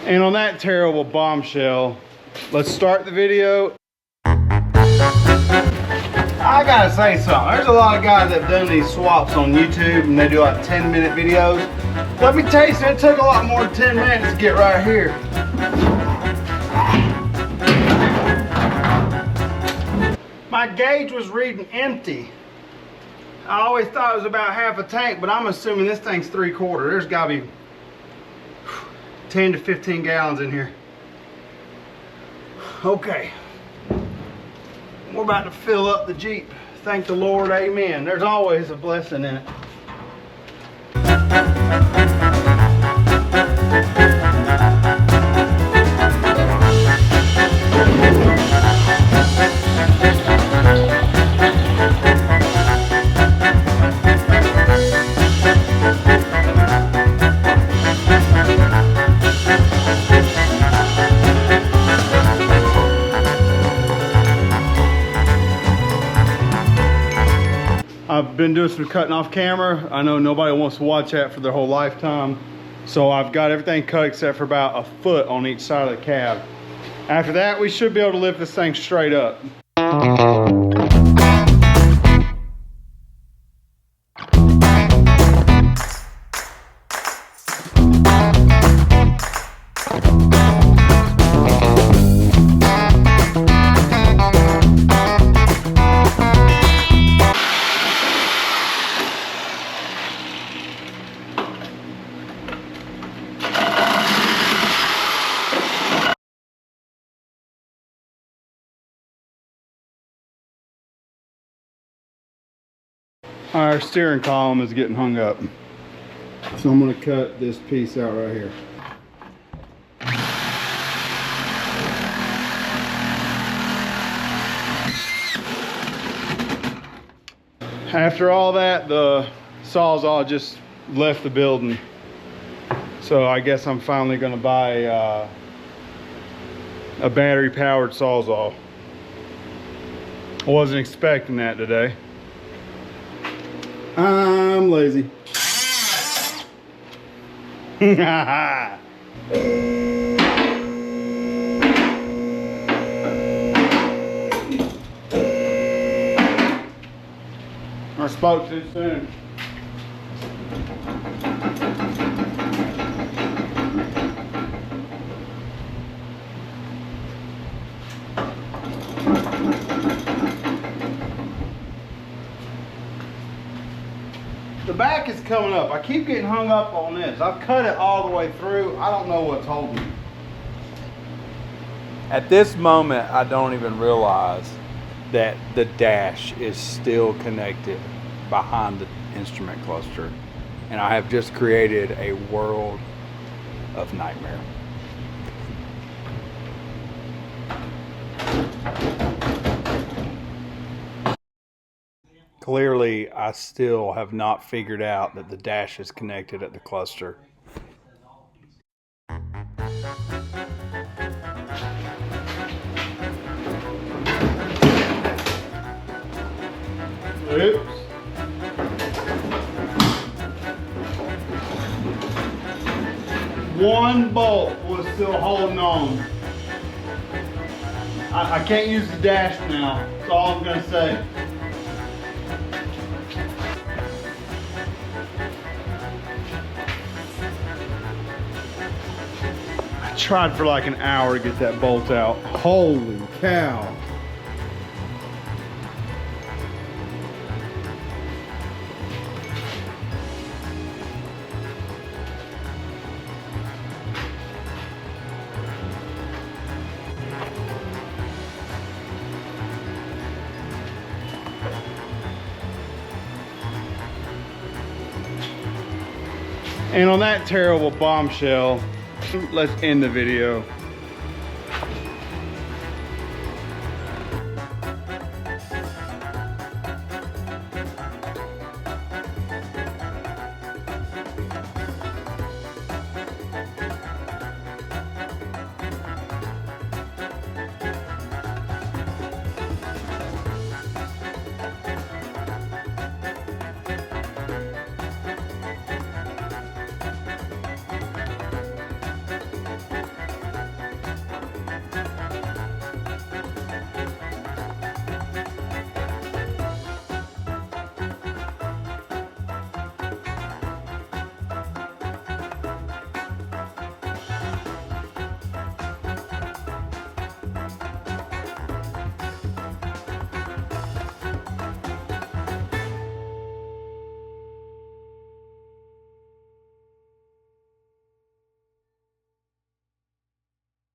And on that terrible bombshell, let's start the video. I gotta say something. There's a lot of guys that have done these swaps on YouTube and they do like 10-minute videos. Let me tell you something, it took a lot more than 10 minutes to get right here. My gauge was reading empty. I always thought it was about half a tank, but I'm assuming this thing's 3/4. There's gotta be 10 to 15 gallons in here. Okay. We're about to fill up the Jeep. Thank the Lord, amen. There's always a blessing in it. I've been doing some cutting off camera. I know nobody wants to watch that for their whole lifetime. So I've got everything cut except for about a foot on each side of the cab. After that, we should be able to lift this thing straight up. Our steering column is getting hung up. So I'm going to cut this piece out right here. After all that, the Sawzall just left the building. So I guess I'm finally going to buy a battery powered Sawzall. I wasn't expecting that today. I'm lazy. I spoke too soon. The back is coming up. I keep getting hung up on this. I've cut it all the way through. I don't know what's holding it. At this moment, I don't even realize that the dash is still connected behind the instrument cluster. And I have just created a world of nightmare. Clearly, I still have not figured out that the dash is connected at the cluster. Oops. One bolt was still holding on. I can't use the dash now. That's all I'm going to say. I tried for like an hour to get that bolt out. Holy cow. And on that terrible bombshell, let's end the video.